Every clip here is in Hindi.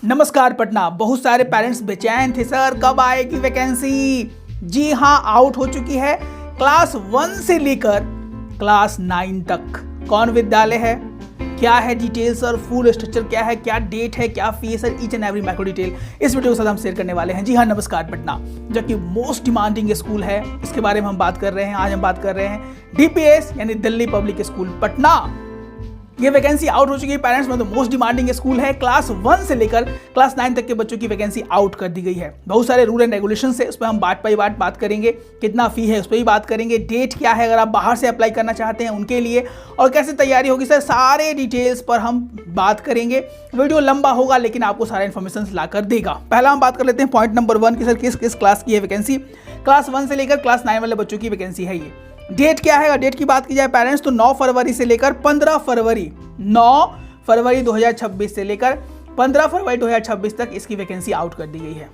नमस्कार पटना। बहुत सारे पेरेंट्स बेचैन थे, सर कब आएगी वैकेंसी। जी हाँ, आउट हो चुकी है क्लास 1 से लेकर क्लास 9 तक। कौन विद्यालय है, क्या है डिटेल सर, फुल स्ट्रक्चर क्या है, क्या डेट है, क्या फीस है, each and every macro detail इस वीडियो के साथ हम शेयर करने वाले हैं। जी हाँ, नमस्कार पटना, जो कि मोस्ट डिमांडिंग स्कूल है, इसके बारे में हम बात कर रहे हैं। आज हम बात कर रहे हैं डीपीएस यानी दिल्ली पब्लिक स्कूल पटना। ये वैकेंसी आउट हो चुकी है पेरेंट्स में। तो मोस्ट डिमांडिंग स्कूल है, क्लास 1 से लेकर क्लास 9 तक के बच्चों की वैकेंसी आउट कर दी गई है। बहुत सारे रूल एंड रेगुलेशन है, उस पर हम बात बाई बात करेंगे। कितना फी है उस पर भी बात करेंगे। डेट क्या है अगर आप बाहर से अप्लाई करना चाहते हैं उनके लिए, और कैसे तैयारी होगी सर, सारे डिटेल्स पर हम बात करेंगे। वीडियो लंबा होगा लेकिन आपको सारा इन्फॉर्मेशन ला कर देगा। पहला हम बात कर लेते हैं पॉइंट नंबर 1 की सर किस किस क्लास की है वैकेंसी। क्लास 1 से लेकर क्लास 9 वाले बच्चों की वैकेंसी है ये। डेट क्या है, डेट की बात की जाए पेरेंट्स तो 9 फरवरी से लेकर 15 फरवरी 9 फरवरी 2026 से लेकर 15 फरवरी 2026 तक इसकी वैकेंसी आउट कर दी गई है।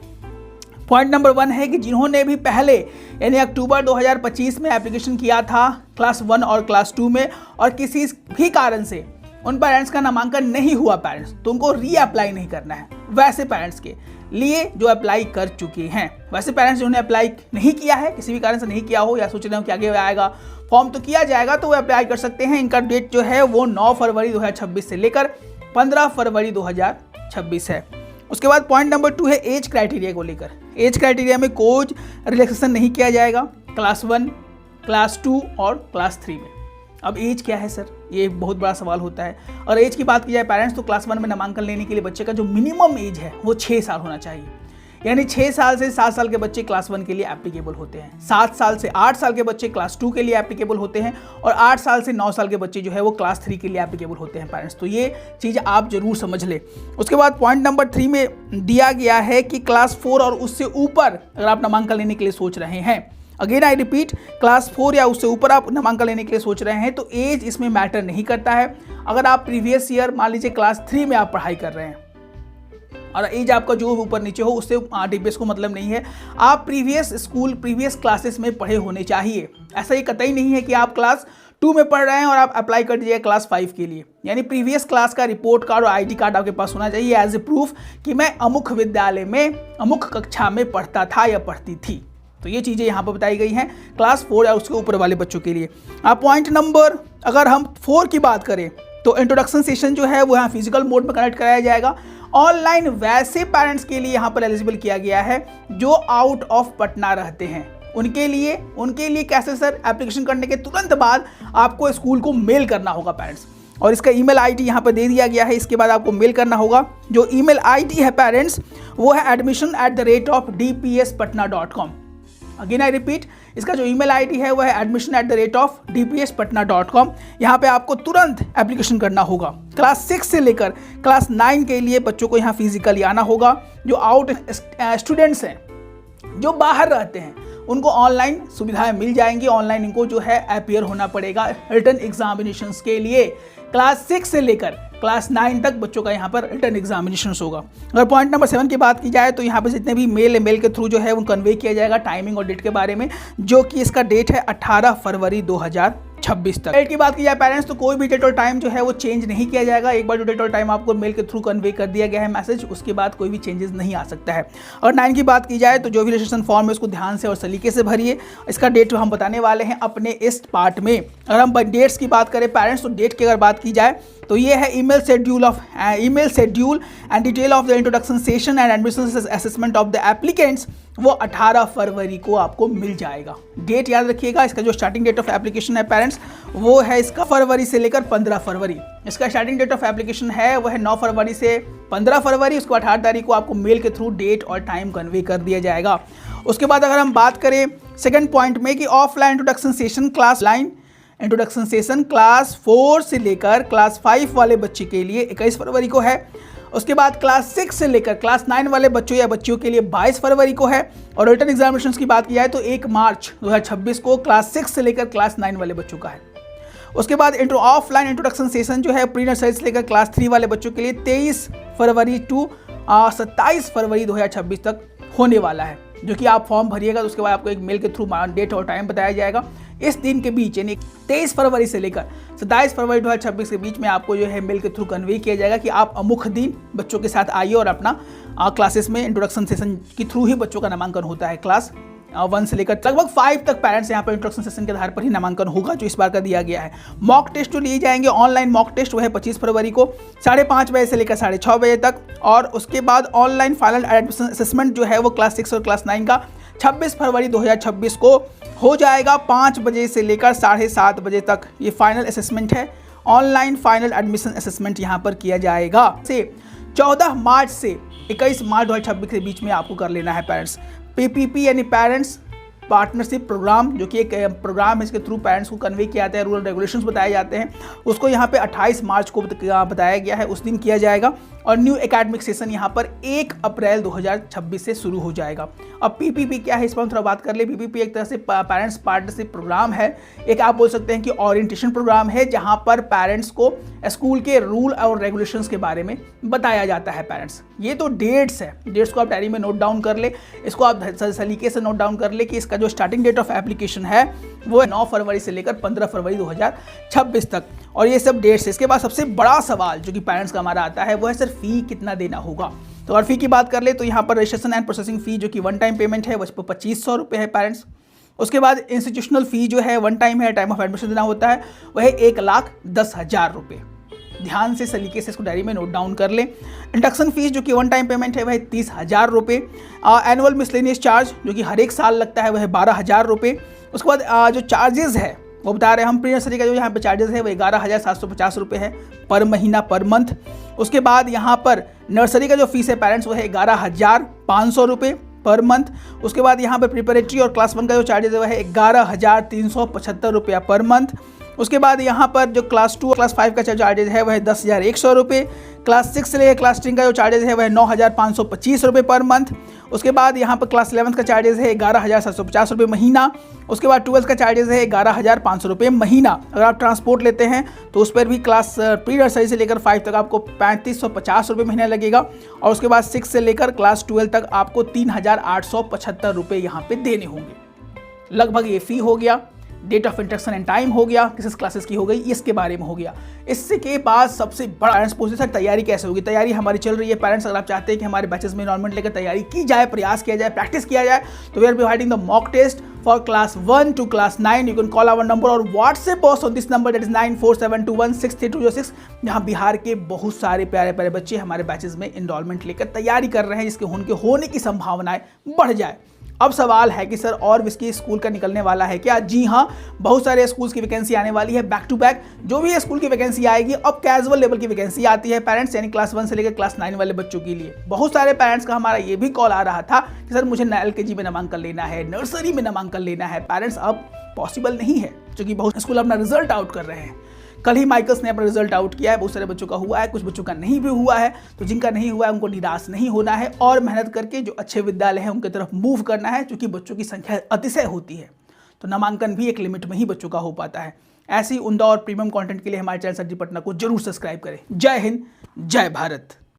पॉइंट नंबर 1 है कि जिन्होंने भी पहले यानी अक्टूबर 2025 में एप्लीकेशन किया था क्लास 1 और क्लास 2 में, और किसी भी कारण से उन पेरेंट्स का नामांकन नहीं हुआ पेरेंट्स, तो उनको रीअप्लाई नहीं करना है। वैसे पेरेंट्स के लिए जो अप्लाई कर चुके हैं, वैसे पेरेंट्स जिन्होंने अप्लाई नहीं किया है, किसी भी कारण से नहीं किया हो या सोच रहे हो कि आगे आएगा फॉर्म तो किया जाएगा, तो वो अप्लाई कर सकते हैं। इनका डेट जो है वो 9 फरवरी 2026 से लेकर 15 फरवरी 2026 है। उसके बाद पॉइंट नंबर 2 है एज क्राइटेरिया को लेकर। एज क्राइटेरिया में कोई रिलैक्सेशन नहीं किया जाएगा क्लास 1, क्लास 2 और क्लास 3 में। अब एज क्या है सर, ये एक बहुत बड़ा सवाल होता है। और एज की बात की जाए पेरेंट्स तो क्लास 1 में नामांकन लेने के लिए बच्चे का जो मिनिमम एज है वो 6 साल होना चाहिए। यानी 6 साल से 7 साल के बच्चे क्लास 1 के लिए एप्लीकेबल होते हैं, 7 साल से 8 साल के बच्चे क्लास 2 के लिए एप्लीकेबल होते हैं, और 8 साल से 9 साल के बच्चे जो है वो क्लास 3 के लिए एप्लीकेबल होते हैं पेरेंट्स। तो ये चीज़ आप जरूर समझ लें। उसके बाद पॉइंट नंबर 3 में दिया गया है कि क्लास 4 और उससे ऊपर अगर आप नामांकन लेने के लिए सोच रहे हैं, अगेन आई रिपीट, क्लास 4 या उससे ऊपर आप नामांकन लेने के लिए सोच रहे हैं तो एज इसमें मैटर नहीं करता है। अगर आप प्रीवियस ईयर मान लीजिए क्लास 3 में आप पढ़ाई कर रहे हैं और एज आपका जो ऊपर नीचे हो उससे डीपीएस को मतलब नहीं है। आप प्रीवियस स्कूल प्रीवियस क्लासेस में पढ़े होने चाहिए। ऐसा ये कतई नहीं है कि आप क्लास 2 में पढ़ रहे हैं और आप अप्लाई कर दीजिए क्लास 5 के लिए। यानी प्रीवियस क्लास का रिपोर्ट कार्ड और आईडी कार्ड आपके पास होना चाहिए एज ए प्रूफ कि मैं अमुक विद्यालय में अमुक कक्षा में पढ़ता था या पढ़ती थी। तो ये चीज़ें यहाँ पर बताई गई हैं क्लास 4 या उसके ऊपर वाले बच्चों के लिए। पॉइंट नंबर अगर हम 4 की बात करें तो इंट्रोडक्शन सेशन जो है वो यहाँ फिजिकल मोड में कनेक्ट कराया जाएगा। ऑनलाइन वैसे पेरेंट्स के लिए यहाँ पर एलिजिबल किया गया है जो आउट ऑफ पटना रहते हैं। उनके लिए कैसे सर, एप्लीकेशन करने के तुरंत बाद आपको स्कूल को मेल करना होगा पेरेंट्स, और इसका ईमेल आईडी यहाँ पर दे दिया गया है। इसके बाद आपको मेल करना होगा। जो ईमेल आईडी है पेरेंट्स वो है admission@dpspatna.com। अगेन आई रिपीट, इसका जो ईमेल आईडी है वो है admission@dpspatna.com। यहाँ पे आपको तुरंत एप्लीकेशन करना होगा। क्लास 6 से लेकर क्लास 9 के लिए बच्चों को यहाँ फिजिकली आना होगा। जो आउट स्टूडेंट्स हैं, जो बाहर रहते हैं, उनको ऑनलाइन सुविधाएं मिल जाएंगी। ऑनलाइन इनको जो है अपीयर होना पड़ेगा रिटन एग्जामिनेशंस के लिए। क्लास 6 से लेकर क्लास 9 तक बच्चों का यहाँ पर रिटन एग्जामिनेशन होगा। अगर पॉइंट नंबर 7 की बात की जाए तो यहाँ पे जितने भी मेल के थ्रू जो है वो कन्वे किया जाएगा टाइमिंग और डेट के बारे में, जो कि इसका डेट है 18 फरवरी 2026 तक। डेट की बात की जाए पेरेंट्स तो कोई भी डेट और टाइम जो है वो चेंज नहीं किया जाएगा। एक बार जो डेट और टाइम आपको मेल के थ्रू कन्वे कर दिया गया है मैसेज, उसके बाद कोई भी चेंजेस नहीं आ सकता है। और 9 की बात की जाए तो जो भी रजिस्ट्रेशन फॉर्म है उसको ध्यान से और सलीके से भरिए। इसका डेट हम बताने वाले हैं अपने इस पार्ट में। अगर हम डेट्स की बात करें पेरेंट्स तो डेट की अगर बात की जाए तो ये है email schedule and detail of the introduction session and admission assessment of the applicants, वो 18 फरवरी को आपको मिल जाएगा। डेट याद रखिएगा। इसका जो स्टार्टिंग डेट ऑफ एप्लीकेशन है पेरेंट्स वो है इसका फरवरी से लेकर 15 फरवरी। इसका स्टार्टिंग डेट ऑफ एप्लीकेशन है वो है 9 फरवरी से 15 फरवरी। उसके बाद 18 तारीख को आपको मेल के थ्रू डेट और टाइम कन्वे कर दिया जाएगा। उसके बाद अगर हम बात करें सेकेंड पॉइंट में कि offline introduction session introduction session class 4 से लेकर क्लास 5 वाले बच्चे के लिए 21 फरवरी को है। उसके बाद क्लास 6 से लेकर क्लास 9 वाले बच्चों या बच्चियों के लिए 22 फरवरी को है। और रिटन एग्जामिनेशन की बात की जाए तो 1 मार्च 2026 को क्लास 6 से लेकर क्लास 9 वाले बच्चों का है। उसके बाद ऑफलाइन इंट्रोडक्शन सेशन जो है प्री नर्सरी से लेकर क्लास 3 वाले बच्चों के लिए 23 फरवरी टू 27 फरवरी 2026 तक होने वाला है, जो कि आप फॉर्म भरिएगा तो उसके बाद आपको एक मेल के थ्रू डेट और टाइम बताया जाएगा। इस दिन के बीच यानी 23 फरवरी से लेकर 27 फरवरी 2026 के बीच में आपको जो है मेल के थ्रू कन्वे किया जाएगा कि आप अमुख दिन बच्चों के साथ आइए और अपना क्लासेस में इंट्रोडक्शन सेशन के थ्रू ही बच्चों का नामांकन होता है। क्लास 1 से लेकर लगभग 5 तक पेरेंट्स यहाँ पर इंट्रोडक्शन सेशन के आधार पर ही नामांकन होगा, जो इस बार का दिया गया है। मॉक टेस्ट जो लिए जाएंगे, ऑनलाइन मॉक टेस्ट वह है 25 फरवरी को 5:30 बजे से लेकर 6:30 बजे तक, और उसके बाद ऑनलाइन फाइनल एडमिशन असेसमेंट जो है वो क्लास 6 और क्लास 9 का 26 फरवरी 2026 को हो जाएगा 5 बजे से लेकर 7:30 बजे तक। ये फाइनल असेसमेंट है, ऑनलाइन फाइनल एडमिशन असेसमेंट यहाँ पर किया जाएगा। से 14 मार्च से 21 मार्च 2026 के बीच में आपको कर लेना है पेरेंट्स। पीपीपी यानी पेरेंट्स पार्टनरशिप प्रोग्राम, जो कि एक प्रोग्राम है, इसके थ्रू पेरेंट्स को कन्वे किया जाता है, रूल रेगुलेशंस बताए जाते हैं, उसको यहाँ पे 28 मार्च को बताया गया है, उस दिन किया जाएगा। और न्यू एकेडमिक सेशन यहाँ पर 1 अप्रैल 2026 से शुरू हो जाएगा। अब पीपीपी क्या है, इस पर हम थोड़ा बात कर ले। पीपीपी एक तरह से पेरेंट्स पार्टनरशिप प्रोग्राम है, एक आप बोल सकते हैं कि ओरिएंटेशन प्रोग्राम है, जहाँ पर पेरेंट्स को स्कूल के रूल और रेगुलेशंस के बारे में बताया जाता है। पेरेंट्स ये तो डेट्स है, डेट्स को आप डायरी में नोट डाउन कर ले, इसको आप सलीके से नोट डाउन कर ले कि इसका जो स्टार्टिंग डेट ऑफ एप्लीकेशन है वो 9 फरवरी से लेकर 15 फरवरी 2026 तक, और ये सब डेट्स है। इसके बाद सबसे बड़ा सवाल जो कि पेरेंट्स का हमारा आता है वो है सर फी कितना देना होगा। तो अगर फी की बात कर ले तो यहाँ पर रजिस्ट्रेशन एंड प्रोसेसिंग फी जो कि 1 टाइम पेमेंट है वो 2500 रुपये है पेरेंट्स। उसके बाद इंस्टीट्यूशनल फी जो है 1 टाइम है, टाइम ऑफ एडमिशन देना होता है, वह 1,10,000 रुपये। ध्यान से सलीके से इसको डायरी में नोट डाउन कर लें। इंडक्शन फीस जो कि 1 टाइम पेमेंट है वह 30,000 रुपये। एनुअल मिसलेनियस चार्ज जो कि हर एक साल लगता है वह 12,000 रुपये। उसके बाद जो चार्जेस है वो बता रहे हैं हम, प्री नर्सरी का जो यहाँ पे चार्जेस है वो 11,750 रुपये है पर महीना पर मंथ। उसके बाद यहाँ पर नर्सरी का जो फीस है पेरेंट्स वो है 11,500 रुपये पर मंथ। उसके बाद यहाँ पर प्रिपरेटरी और क्लास 1 का जो चार्जेस है वह है 11,375 रुपया पर मंथ। उसके बाद यहाँ पर जो क्लास 2 और क्लास 5 का चार्जेज है वह 10,100 रुपये। क्लास 6 से लेकर क्लास 10 का जो चार्जेज है वह 9,525 रुपये पर मंथ। उसके बाद यहाँ पर क्लास 11 का चार्जेज है 11,750 रुपये महीना। उसके बाद 12 का चार्जेज है 11,500 रुपये महीना। अगर आप ट्रांसपोर्ट लेते हैं तो उस पर भी क्लास प्री नर्सरी से लेकर 5 तक आपको 3,550 रुपये महीना लगेगा, और उसके बाद 6 से लेकर क्लास 12 तक आपको 3,875 रुपये यहाँ पे देने होंगे। लगभग ये फी हो गया। Date of introduction and time हो गया, किस क्लासेस की हो गई, इसके बारे में हो गया। इससे के बाद सबसे बड़ा पेरेंट्स पूछते सर तैयारी कैसे होगी। तैयारी हमारी चल रही है पेरेंट्स। अगर आप चाहते हैं कि हमारे बैचेस में एनरोलमेंट लेकर तैयारी की जाए, प्रयास किया जाए, प्रैक्टिस किया जाए, तो we are providing the mock test for class 1 to class 9। You can call our number और WhatsApp us on this number, that is 9472163206, जहां बिहार के बहुत सारे प्यारे प्यारे बच्चे हमारे बैचेस में एनरोलमेंट लेकर तैयारी कर रहे हैं, जिसके उनके होने की संभावनाएं बढ़ जाए। अब सवाल है कि सर और इसकी स्कूल का निकलने वाला है क्या? जी हाँ, बहुत सारे स्कूल्स की वैकेंसी आने वाली है बैक टू बैक। जो भी स्कूल की वैकेंसी आएगी, अब कैजुअल लेवल की वैकेंसी आती है पेरेंट्स, यानी क्लास 1 से लेकर क्लास 9 वाले बच्चों के लिए। बहुत सारे पेरेंट्स का हमारा ये भी कॉल आ रहा था कि सर मुझे LKG में नामांकन लेना है, नर्सरी में नामांकन लेना है। पेरेंट्स अब पॉसिबल नहीं है, क्योंकि बहुत स्कूल अपना रिजल्ट आउट कर रहे हैं। कल ही माइकल्स ने अपना रिजल्ट आउट किया है, बहुत सारे बच्चों का हुआ है, कुछ बच्चों का नहीं भी हुआ है। तो जिनका नहीं हुआ है उनको निराश नहीं होना है और मेहनत करके जो अच्छे विद्यालय हैं उनकी तरफ मूव करना है, क्योंकि बच्चों की संख्या अतिशय होती है तो नामांकन भी एक लिमिट में ही बच्चों का हो पाता है। ऐसी उम्दा और प्रीमियम कंटेंट के लिए हमारे चैनल सरजी पटना को जरूर सब्सक्राइब करें। जय हिंद, जय भारत।